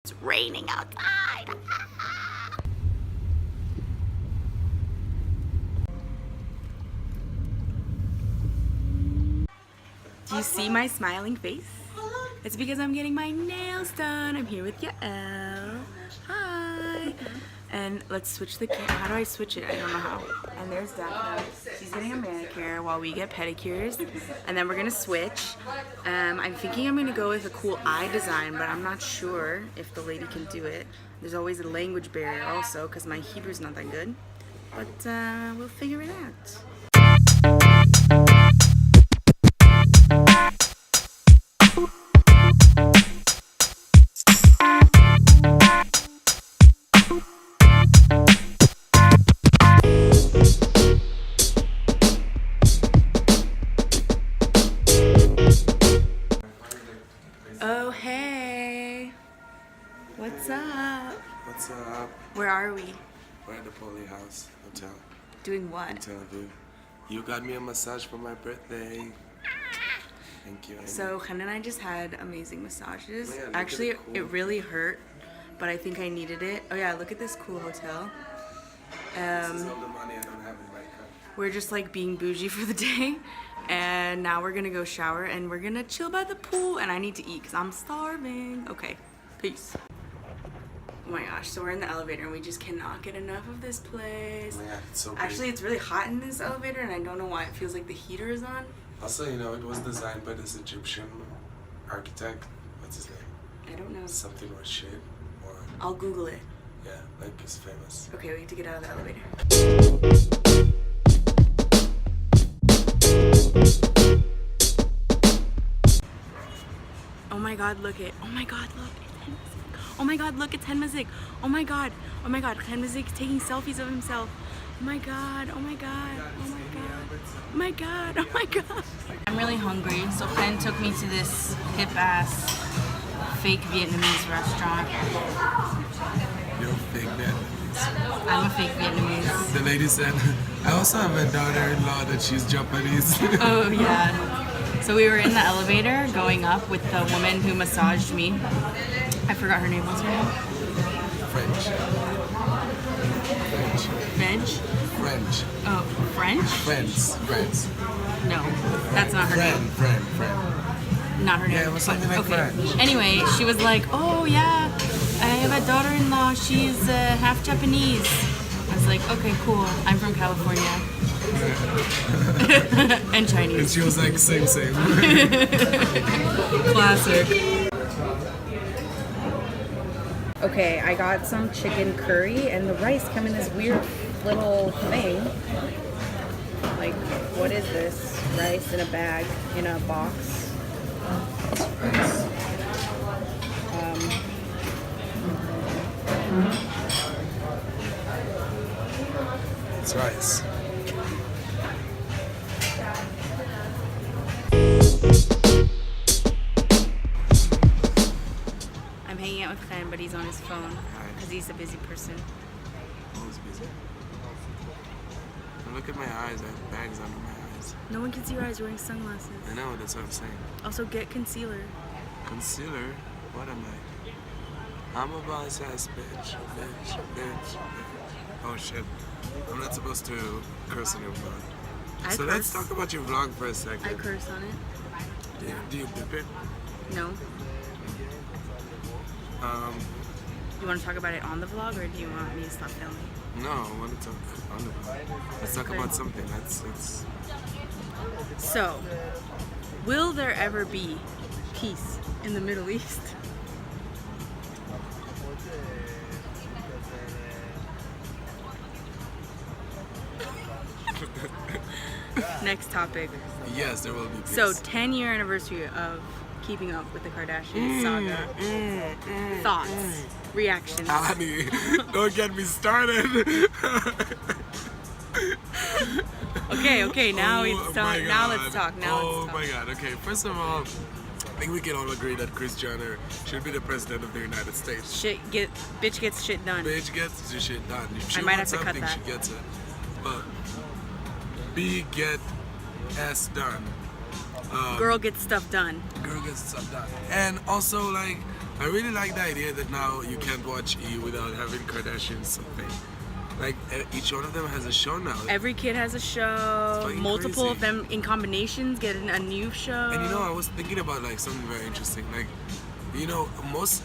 It's raining outside. Do you see my smiling face? It's because I'm getting my nails done. I'm here with Yael. Hi. And let's switch the camera. How do I switch it? I don't know how. And there's Daphne. She's getting a manicure while we get pedicures. And then we're gonna switch. I'm thinking I'm gonna go with a cool eye design, but I'm not sure if the lady can do it. There's always a language barrier also, because my Hebrew's not that good. But we'll figure it out. Oh, hey. What's up? What's up? Where are we? We're at the Poly House Hotel Doing in what? Tel Aviv. You got me a massage for my birthday. Thank you. Amy. So, Hen and I just had amazing massages. Oh yeah, look Actually, at it, cool. it really hurt, but I think I needed it. Oh yeah, look at this cool hotel. This is all the money I don't have in my account. We're just like being bougie for the day. And now we're gonna go shower and we're gonna chill by the pool, and I need to eat because I'm starving. Okay, peace. Oh my gosh, so we're in the elevator and we just cannot get enough of this place. Oh yeah, it's so big. Actually, it's really hot in this elevator and I don't know why it feels like the heater is on. Also, you know, it was designed by this Egyptian architect. What's his name? I don't know. Something or shit. Or, I'll Google it. yeah, like he's famous. Okay, we have to get out of the elevator. Oh my god, look it. Oh my god, look. It's Hen Mazik. Oh my god, look, it's Hen Mazik. Oh my god. Oh my god, Hen Mazik's taking selfies of himself. Oh my god. Oh my god. Oh my god. Oh my god. Oh my god. I'm really hungry, so Hen took me to this hip ass fake Vietnamese restaurant. You're fake Vietnamese. I'm a fake Vietnamese. The lady said, I also have a daughter-in-law that she's Japanese. Oh yeah. So we were in the elevator going up with the woman who massaged me. I forgot her name. What's her name? French. Veg? French. Oh, French? Friends. No, that's not her name. Friend. Not her name. Yeah, it was something like Okay. French. Anyway, she was like, oh yeah, I have a daughter-in-law. She's half Japanese. I was like, okay, cool. I'm from California. And And Chinese. she was like, same. Classic. Okay, I got some chicken curry, and the rice come in this weird little thing. Like, what is this? Rice in a bag, in a box. It's rice. I'm hanging out with Chen, but he's on his phone because he's a busy person. Always busy. And look at my eyes. I have bags under my eyes. No one can see your eyes. You're wearing sunglasses. I know, that's what I'm saying. Also, get concealer. Concealer? What am I? I'm a boss ass bitch. Oh shit. I'm not supposed to curse on your vlog. So let's talk about your vlog for a second. I curse on it. Do you bip it? No. You want to talk about it on the vlog, or do you want me to stop filming? No, I want to talk on the vlog. Let's talk Okay. about something. That's So, will there ever be peace in the Middle East? Next topic. yes, there will be peace. So, 10-year anniversary of Keeping Up with the Kardashians saga. Thoughts, reactions. Honey, don't get me started. Okay, now Oh it's my talk. Now God. let's talk. Oh my god. Okay, first of all, I think we can all agree that Kris Jenner should be the president of the United States. Bitch gets shit done. Bitch gets the shit done. If she I might wants have to cut something, that. she gets it. But B get S done. Girl gets stuff done. Girl gets stuff done. And also, like, I really like the idea that now you can't watch E without having Kardashians something. Like each one of them has a show now. Every kid has a show. fucking Multiple crazy. of them in combinations get a new show. And you know, I was thinking about like something very interesting. Like, you know, most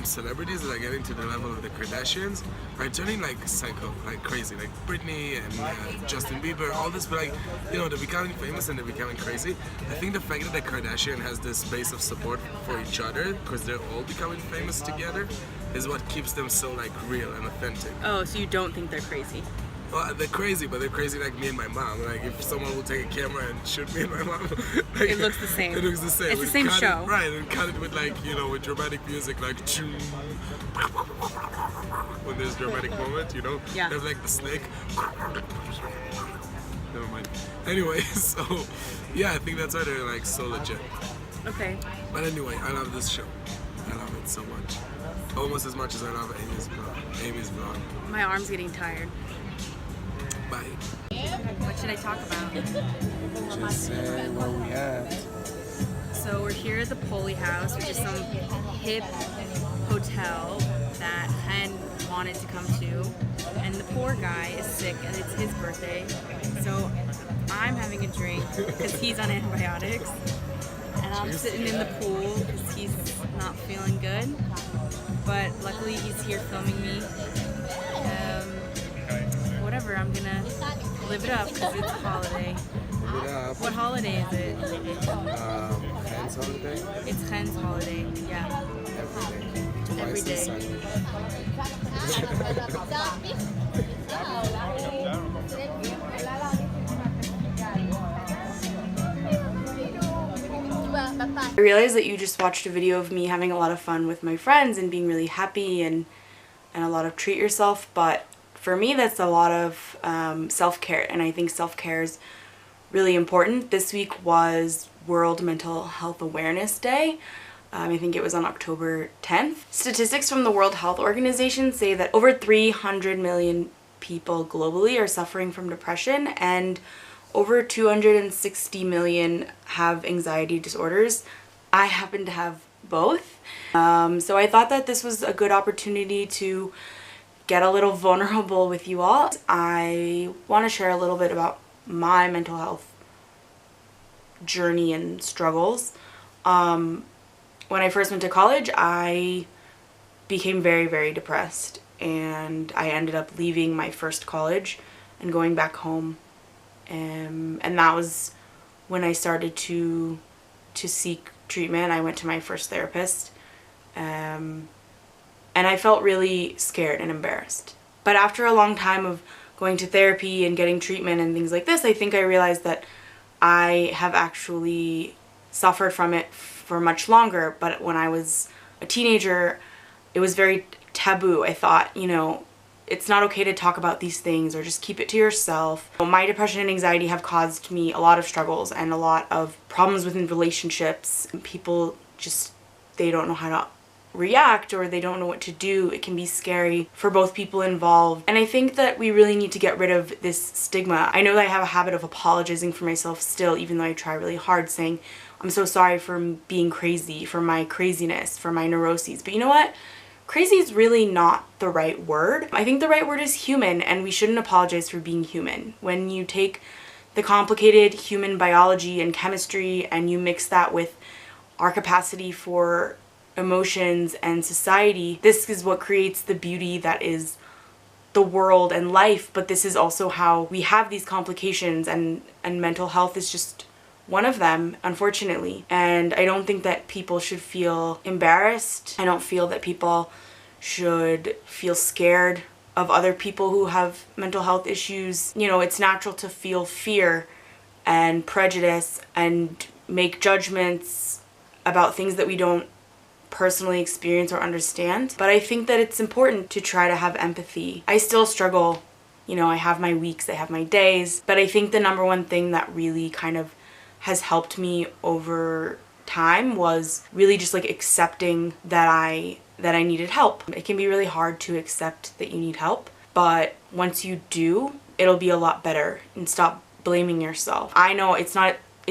celebrities that are getting to the level of the Kardashians are turning like psycho, like crazy, like Britney and Justin Bieber, all this. But like, you know, they're becoming famous and they're becoming crazy. I think the fact that the Kardashian has this base of support for each other, because they're all becoming famous together, is what keeps them so like real and authentic. Oh, so you don't think they're crazy? Well, they're crazy, but they're crazy like me and my mom. Like if someone will take a camera and shoot me and my mom, like, It looks the same. It looks the same. It's the We same cut show. It, right, and cut it with like, you know, with dramatic music, like when there's dramatic moment, you know. Yeah. There's like the snake. Never mind. Anyway, so yeah, I think that's why they're like so legit. Okay. But anyway, I love this show. I love it so much. Almost as much as I love Amy's vlog. My arm's getting tired. Bye. What should I talk about? Just say where we at. So we're here at the Polly House, which is some hip hotel that Ken wanted to come to. And the poor guy is sick and it's his birthday. So I'm having a drink because he's on antibiotics. And I'm sitting in the pool because he's not feeling good. But luckily he's here filming me. Whatever, I'm gonna live it up because it's a holiday. Live it up. What holiday is it? Friends holiday? It's Ken's holiday, yeah. Every day. Every day. Sunday. I realize that you just watched a video of me having a lot of fun with my friends and being really happy and a lot of treat yourself, but for me that's a lot of self-care, and I think self-care is really important. This week was World Mental Health Awareness Day. I think it was on October 10th. Statistics from the World Health Organization say that over 300 million people globally are suffering from depression, and over 260 million have anxiety disorders. I happen to have both. So I thought that this was a good opportunity to get a little vulnerable with you all. I want to share a little bit about my mental health journey and struggles. When I first went to college, I became very, very depressed, and I ended up leaving my first college and going back home. And that was when I started to seek treatment. I went to my first therapist, and I felt really scared and embarrassed. But after a long time of going to therapy and getting treatment and things like this, I think I realized that I have actually suffered from it for much longer. But when I was a teenager, it was very taboo. I thought, you know, it's not okay to talk about these things, or just keep it to yourself. My depression and anxiety have caused me a lot of struggles and a lot of problems within relationships. People just, they don't know how to react, or they don't know what to do. It can be scary for both people involved. And I think that we really need to get rid of this stigma. I know that I have a habit of apologizing for myself still, even though I try really hard, saying, I'm so sorry for being crazy, for my craziness, for my neuroses. But you know what? Crazy is really not the right word. I think the right word is human, and we shouldn't apologize for being human. When you take the complicated human biology and chemistry and you mix that with our capacity for emotions and society, this is what creates the beauty that is the world and life. But this is also how we have these complications, and mental health is just one of them, unfortunately. And I don't think that people should feel embarrassed. I don't feel that people should feel scared of other people who have mental health issues. You know, it's natural to feel fear and prejudice and make judgments about things that we don't personally experience or understand. But I think that it's important to try to have empathy. I still struggle. You know, I have my weeks, I have my days, but I think the number one thing that really kind of has helped me over time was really just like accepting that I needed help. It can be really hard to accept that you need help, but once you do, it'll be a lot better, and stop blaming yourself. I know it's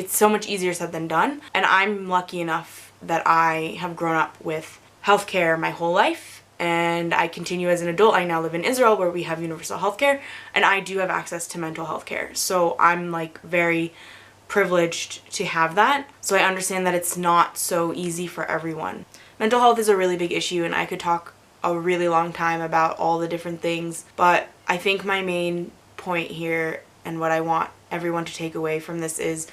so much easier said than done, and I'm lucky enough that I have grown up with healthcare my whole life, and I continue as an adult. I now live in Israel where we have universal healthcare, and I do have access to mental health care. So I'm like very privileged to have that. So I understand that it's not so easy for everyone. Mental health is a really big issue, and I could talk a really long time about all the different things, but I think my main point here and what I want everyone to take away from this is,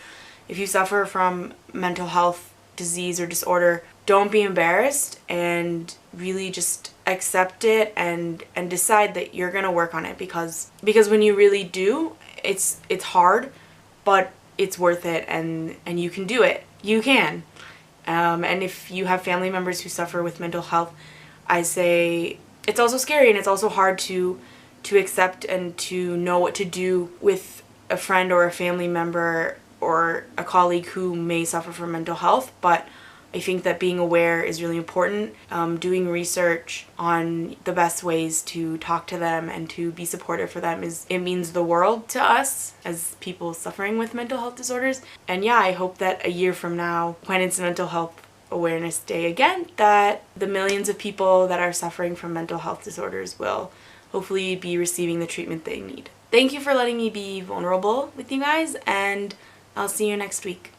if you suffer from mental health disease or disorder, don't be embarrassed and really just accept it and decide that you're going to work on it, because when you really do, it's hard, but it's worth it, and you can do it. You can. And if you have family members who suffer with mental health, I say it's also scary and it's also hard to accept and to know what to do with a friend or a family member or a colleague who may suffer from mental health. But I think that being aware is really important. Doing research on the best ways to talk to them and to be supportive for them, it means the world to us as people suffering with mental health disorders. And yeah, I hope that a year from now, when it's Mental Health Awareness Day again, that the millions of people that are suffering from mental health disorders will hopefully be receiving the treatment they need. Thank you for letting me be vulnerable with you guys, and I'll see you next week.